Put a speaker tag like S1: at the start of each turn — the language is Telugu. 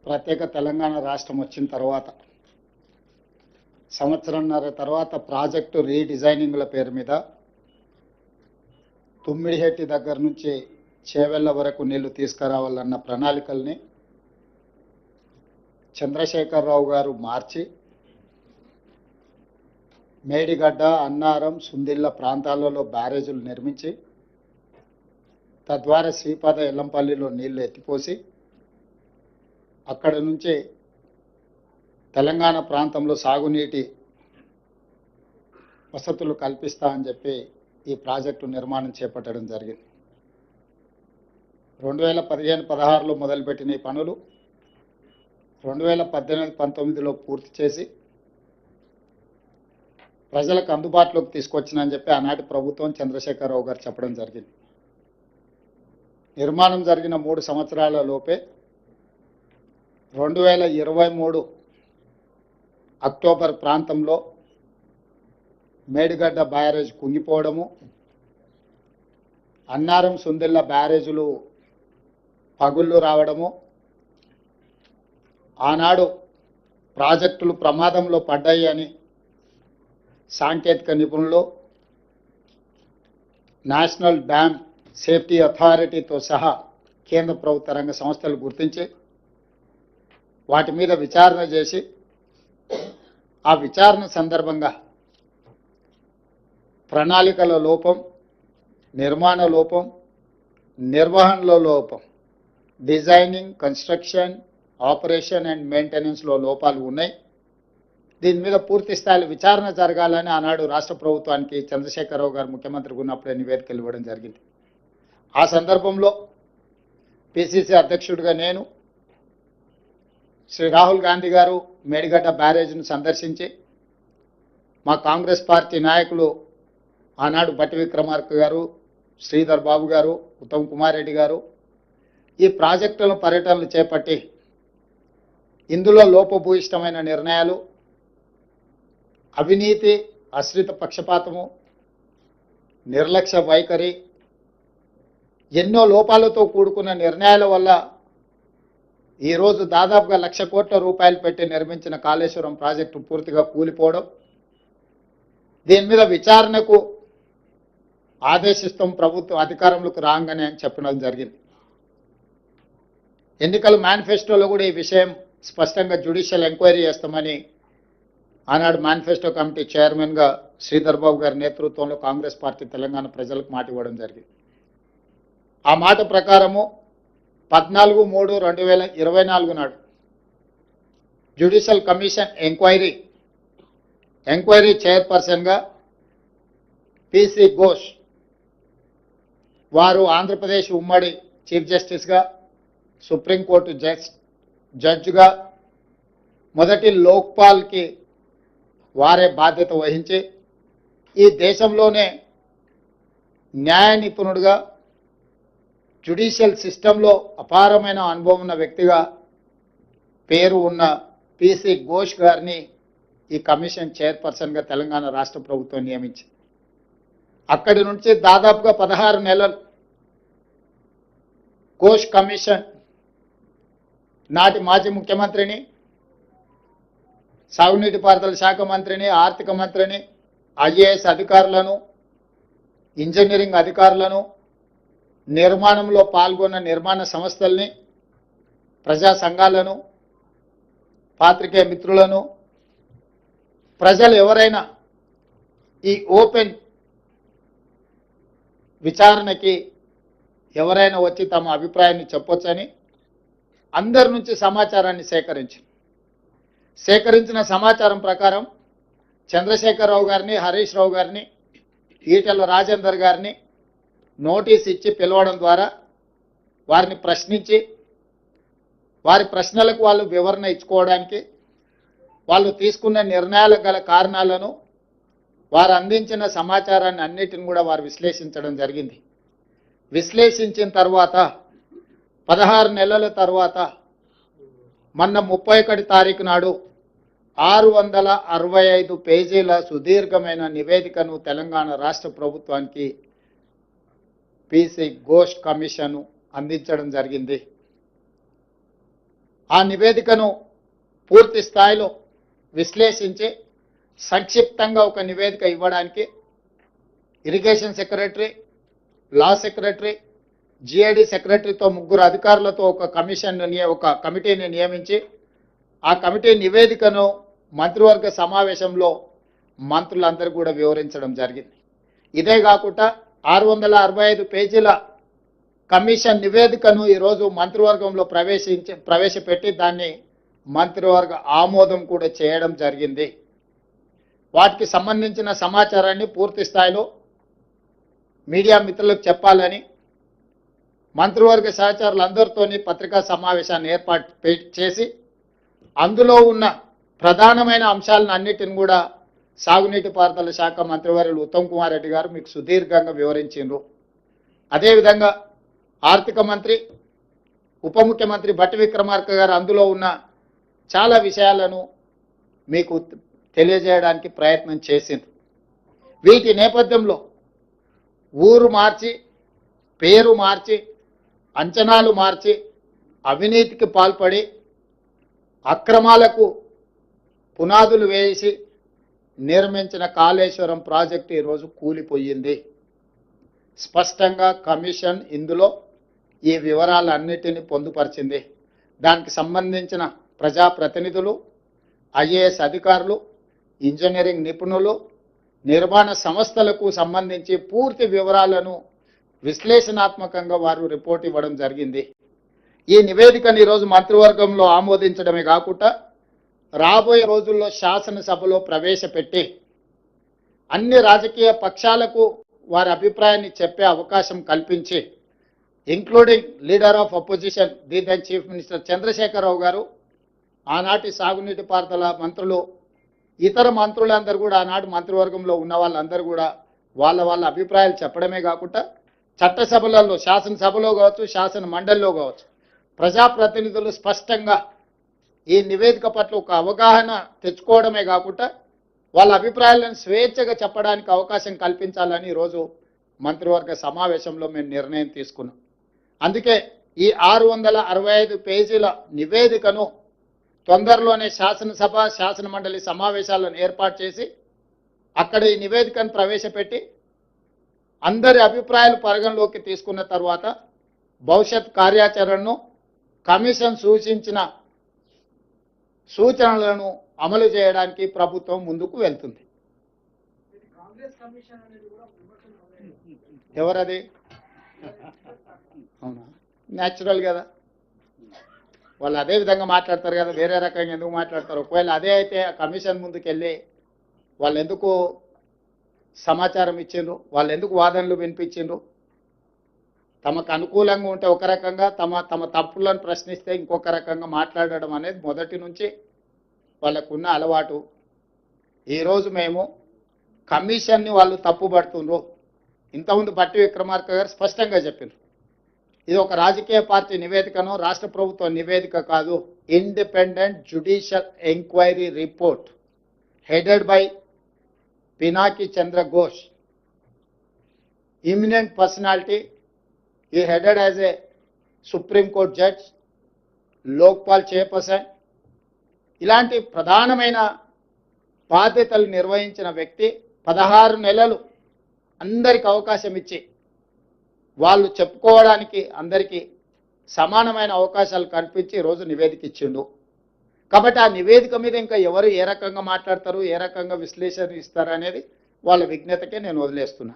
S1: ప్రత్యేక తెలంగాణ రాష్ట్రం వచ్చిన తర్వాత సంవత్సరంన్నర తర్వాత ప్రాజెక్టు రీడిజైనింగ్ల పేరు మీద తుమ్మిడిహెట్టి దగ్గర నుంచి చేవెళ్ల వరకు నీళ్లు తీసుకురావాలన్న ప్రణాళికల్ని చంద్రశేఖరరావు గారు మార్చి మేడిగడ్డ, అన్నారం, సుందిళ్ళ ప్రాంతాలలో బ్యారేజీలు నిర్మించి తద్వారా శ్రీపాద ఎల్లంపల్లిలో నీళ్లు ఎత్తిపోసి అక్కడి నుంచి తెలంగాణ ప్రాంతంలో సాగునీటి వసతులు కల్పిస్తా అని చెప్పి ఈ ప్రాజెక్టు నిర్మాణం చేపట్టడం జరిగింది. 2015-16లో మొదలుపెట్టిన ఈ పనులు 2018-19లో పూర్తి చేసి ప్రజలకు అందుబాటులోకి తీసుకొచ్చినని చెప్పి ఆనాటి ప్రభుత్వం చంద్రశేఖరరావు గారు చెప్పడం జరిగింది. నిర్మాణం జరిగిన 3 సంవత్సరాల లోపే 2023 అక్టోబర్ ప్రాంతంలో మేడిగడ్డ బ్యారేజ్ కుంగిపోవడము, అన్నారం, సుందిళ్ళ బ్యారేజీలు పగుళ్ళు రావడము, ఆనాడు ప్రాజెక్టులు ప్రమాదంలో పడ్డాయి అని సాంకేతిక నిపుణులు, నేషనల్ డ్యామ్ సేఫ్టీ అథారిటీతో సహా కేంద్ర ప్రభుత్వ రంగ సంస్థలు గుర్తించి వాటి మీద విచారణ చేసి ఆ విచారణ సందర్భంగా ప్రణాళికల లోపం, నిర్మాణ లోపం, నిర్వహణలో లోపం, డిజైనింగ్, కన్స్ట్రక్షన్, ఆపరేషన్ అండ్ మెయింటెనెన్స్లో లోపాలు ఉన్నాయి. దీని మీద పూర్తి స్థాయిలో విచారణ జరగాలని ఆనాడు రాష్ట్ర ప్రభుత్వానికి చంద్రశేఖరరావు గారు ముఖ్యమంత్రిగా ఉన్నప్పుడే నివేదికలు ఇవ్వడం జరిగింది. ఆ సందర్భంలో పిసిసి అధ్యక్షుడిగా నేను, శ్రీ రాహుల్ గాంధీ గారు మేడిగడ్డ బ్యారేజ్ను సందర్శించి మా కాంగ్రెస్ పార్టీ నాయకులు ఆనాడు బట్టి విక్రమార్క గారు, శ్రీధర్ బాబు గారు, ఉత్తమ్ కుమార్ రెడ్డి గారు ఈ ప్రాజెక్టుల పర్యటనలు చేపట్టి ఇందులో లోపభూయిష్టమైన నిర్ణయాలు, అవినీతి, ఆశ్రిత పక్షపాతము, నిర్లక్ష్య వైఖరి, ఎన్నో లోపాలతో కూడుకున్న నిర్ణయాల వల్ల ఈరోజు దాదాపుగా 1,00,000 కోట్ల రూపాయలు పెట్టి నిర్మించిన కాళేశ్వరం ప్రాజెక్టు పూర్తిగా కూలిపోవడం, దీని మీద విచారణకు ఆదేశిస్తాం ప్రభుత్వం అధికారంలోకి రాగానే అని చెప్పడం జరిగింది. ఎన్నికల మేనిఫెస్టోలో కూడా ఈ విషయం స్పష్టంగా జ్యుడిషియల్ ఎంక్వైరీ చేస్తామని ఆనాడు మేనిఫెస్టో కమిటీ చైర్మన్గా శ్రీధర్ బాబు గారి నేతృత్వంలో కాంగ్రెస్ పార్టీ తెలంగాణ ప్రజలకు మాట ఇవ్వడం జరిగింది. ఆ మాట ప్రకారము 14/3/2024 నాడు జ్యుడిషియల్ కమిషన్ ఎంక్వైరీ చైర్పర్సన్గా పిసి ఘోష్ వారు ఆంధ్రప్రదేశ్ ఉమ్మడి చీఫ్ జస్టిస్గా, సుప్రీంకోర్టు జడ్జిగా మొదటి లోక్పాల్కి వారే బాధ్యత వహించి ఈ దేశంలోనే న్యాయ నిపుణుడిగా, జ్యుడిషియల్ సిస్టంలో అపారమైన అనుభవం ఉన్న వ్యక్తిగా పేరు ఉన్న పిసి ఘోష్ గారిని ఈ కమిషన్ చైర్పర్సన్గా తెలంగాణ రాష్ట్ర ప్రభుత్వం నియమించింది. అక్కడి నుంచి దాదాపుగా 16 నెలలు ఘోష్ కమిషన్ నాటి మాజీ ముఖ్యమంత్రిని, సాగునీటి పారుదల శాఖ మంత్రిని, ఆర్థిక మంత్రిని, ఐఏఎస్ అధికారులను, ఇంజనీరింగ్ అధికారులను, నిర్మాణంలో పాల్గొన్న నిర్మాణ సంస్థల్ని, ప్రజా సంఘాలను, పాత్రికేయ మిత్రులను, ప్రజలు ఎవరైనా ఈ ఓపెన్ విచారణకి ఎవరైనా వచ్చి తమ అభిప్రాయాన్ని చెప్పొచ్చని అందరి నుంచి సమాచారాన్ని సేకరించిన సమాచారం ప్రకారం చంద్రశేఖరరావు గారిని, హరీష్ రావు గారిని, ఈటెల రాజేందర్ గారిని నోటీస్ ఇచ్చి పిలవడం ద్వారా వారిని ప్రశ్నించి వారి ప్రశ్నలకు వాళ్ళు వివరణ ఇచ్చుకోవడానికి, వాళ్ళు తీసుకున్న నిర్ణయాలకు గల కారణాలను, వారు అందించిన సమాచారాన్ని అన్నిటిని కూడా వారు విశ్లేషించడం జరిగింది. విశ్లేషించిన తర్వాత 16 నెలల తర్వాత మొన్న 31 తారీఖు నాడు 665 పేజీల సుదీర్ఘమైన నివేదికను తెలంగాణ రాష్ట్ర ప్రభుత్వానికి పిసి ఘోష్ కమిషన్ అందించడం జరిగింది. ఆ నివేదికను పూర్తి స్థాయిలో విశ్లేషించి సంక్షిప్తంగా ఒక నివేదిక ఇవ్వడానికి irrigation secretary, law secretary, GAD సెక్రటరీతో 3 అధికారులతో ఒక కమిటీని నియమించి ఆ కమిటీ నివేదికను మంత్రివర్గ సమావేశంలో మంత్రులందరూ కూడా వివరించడం జరిగింది. ఇదే కాకుండా 665 పేజీల కమిషన్ నివేదికను ఈరోజు మంత్రివర్గంలో ప్రవేశపెట్టి దాన్ని మంత్రివర్గ ఆమోదం కూడా చేయడం జరిగింది. వాటికి సంబంధించిన సమాచారాన్ని పూర్తి స్థాయిలో మీడియా మిత్రులకు చెప్పాలని మంత్రివర్గ సహచరులందరితోని పత్రికా సమావేశాన్ని ఏర్పాటు చేసి అందులో ఉన్న ప్రధానమైన అంశాలను అన్నిటిని కూడా సాగునీటి పారుదల శాఖ మంత్రివర్యులు ఉత్తమ్ కుమార్ రెడ్డి గారు మీకు సుదీర్ఘంగా వివరించారు. అదేవిధంగా ఆర్థిక మంత్రి, ఉప ముఖ్యమంత్రి భట్టి విక్రమార్క గారు అందులో ఉన్న చాలా విషయాలను మీకు తెలియజేయడానికి ప్రయత్నం చేసింది. వీటి నేపథ్యంలో ఊరు మార్చి, పేరు మార్చి, అంచనాలు మార్చి, అవినీతికి పాల్పడి అక్రమాలకు పునాదులు వేసి నిర్మించిన కాళేశ్వరం ప్రాజెక్టు ఈరోజు కూలిపోయింది. స్పష్టంగా కమిషన్ ఇందులో ఈ వివరాలన్నిటిని పొందుపరిచింది. దానికి సంబంధించిన ప్రజాప్రతినిధులు, ఐఏఎస్ అధికారులు, ఇంజనీరింగ్ నిపుణులు, నిర్మాణ సంస్థలకు సంబంధించి పూర్తి వివరాలను విశ్లేషణాత్మకంగా వారు రిపోర్ట్ ఇవ్వడం జరిగింది. ఈ నివేదికను ఈరోజు మంత్రివర్గంలో ఆమోదించడమే కాకుండా రాబోయే రోజుల్లో శాసనసభలో ప్రవేశపెట్టి అన్ని రాజకీయ పక్షాలకు వారి అభిప్రాయాన్ని చెప్పే అవకాశం కల్పించి, including leader of opposition the then chief minister Chandrasekhara Rao గారు, ఆనాటి సాగునీటి పారుదల మంత్రులు, ఇతర మంత్రులందరూ కూడా ఆనాటి మంత్రివర్గంలో ఉన్న వాళ్ళందరూ కూడా వాళ్ళ అభిప్రాయాలు చెప్పడమే కాకుండా చట్టసభలలో, శాసనసభలో కావచ్చు, శాసన మండలిలో కావచ్చు, ప్రజాప్రతినిధులు స్పష్టంగా ఈ నివేదిక పట్ల ఒక అవగాహన తెచ్చుకోవడమే కాకుండా వాళ్ళ అభిప్రాయాలను స్వేచ్ఛగా చెప్పడానికి అవకాశం కల్పించాలని ఈరోజు మంత్రివర్గ సమావేశంలో మేము నిర్ణయం తీసుకున్నాం. అందుకే ఈ 665 పేజీల నివేదికను తొందరలోనే శాసనసభ, శాసన మండలి సమావేశాలను ఏర్పాటు చేసి అక్కడ ఈ నివేదికను ప్రవేశపెట్టి అందరి అభిప్రాయాలు పరిగణలోకి తీసుకున్న తర్వాత భవిష్యత్ కార్యాచరణను, కమిషన్ సూచించిన సూచనలను అమలు చేయడానికి ప్రభుత్వం ముందుకు వెళ్తుంది. ఎవరది? అవునా, న్యాచురల్ కదా, వాళ్ళు అదే విధంగా మాట్లాడతారు కదా, వేరే రకంగా ఎందుకు మాట్లాడతారు? ఒకవేళ అదే అయితే ఆ కమిషన్ ముందుకెళ్ళి వాళ్ళు ఎందుకు సమాచారం ఇచ్చిండ్రు, వాళ్ళు ఎందుకు వాదనలు వినిపించిండ్రు? తమకు అనుకూలంగా ఉంటే ఒక రకంగా, తమ తప్పులను ప్రశ్నిస్తే ఇంకొక రకంగా మాట్లాడడం అనేది మొదటి నుంచి వాళ్ళకున్న అలవాటు. ఈరోజు మేము కమిషన్ని వాళ్ళు తప్పుపడుతుండ్రు. ఇంతకుముందు భట్టి విక్రమార్క గారు స్పష్టంగా చెప్పారు, ఇది ఒక రాజకీయ పార్టీ నివేదికను, రాష్ట్ర ప్రభుత్వ నివేదిక కాదు, independent judicial enquiry report headed by Pinaki Chandra Ghosh, eminent personality. He headed as a Supreme Court judge, Lokpal chairperson. ఇలాంటి ప్రధానమైన బాధ్యతలు నిర్వహించిన వ్యక్తి 16 నెలలు అందరికి అవకాశం ఇచ్చి వాళ్ళు చెప్పుకోవడానికి అందరికీ సమానమైన అవకాశాలు కల్పించి ఈరోజు నివేదిక ఇచ్చిండు. కాబట్టి ఆ నివేదిక మీద ఇంకా ఎవరు ఏ రకంగా మాట్లాడతారు, ఏ రకంగా విశ్లేషణ ఇస్తారు అనేది వాళ్ళ విజ్ఞతకే నేను వదిలేస్తున్నా.